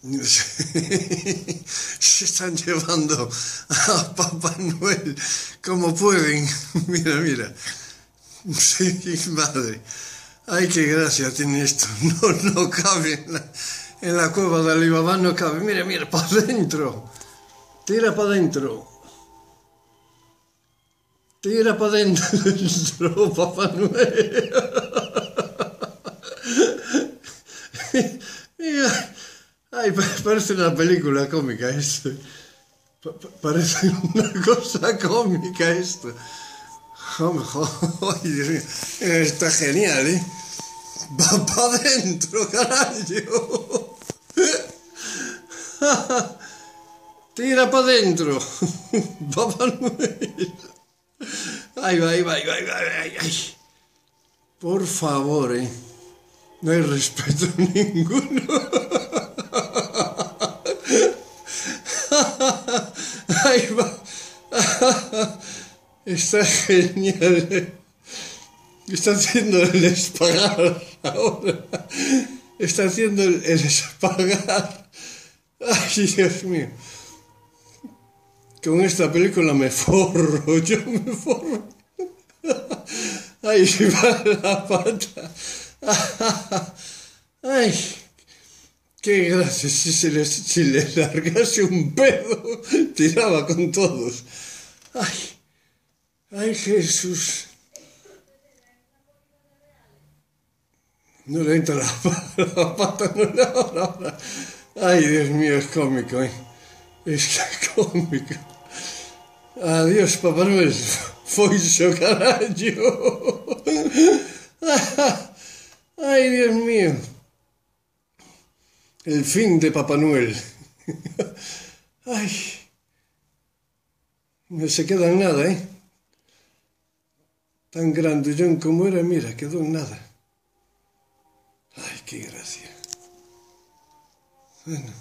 Se están llevando a Papá Noel como pueden. Mira, mira. Sí, madre. Ay, qué gracia tiene esto. No cabe en la cueva de Alibaba, no cabe. Mira, mira, para adentro. Tira para adentro. Tira para adentro, Papá Noel. Mira. Ay, parece una película cómica esto. Parece una cosa cómica esto. Ay, Dios mío. Está genial, ¿eh? Va para adentro, carajo. Tira para adentro. Papá Noel. Ay, va, ay, va, ay, va, ay, ay. Por favor, ¿eh? No hay respeto ninguno. Ahí va. Está genial. Está haciendo el espagar ahora. Está haciendo el espagar. Ay, Dios mío. Con esta película me forro. Yo me forro. Ahí va la pata. Ay. Qué gracia, si le largase un pedo, tiraba con todos. Ay, ay Jesús. No le entra la pata, no le ahora. Ay, Dios mío, es cómico, ¿eh? Es cómico. Adiós, Papá Noel. Foi su carajo. Ay, Dios mío. El fin de Papá Noel. Ay, no se queda en nada, ¿eh? Tan grandullón como era, mira, quedó en nada. Ay, qué gracia. Bueno.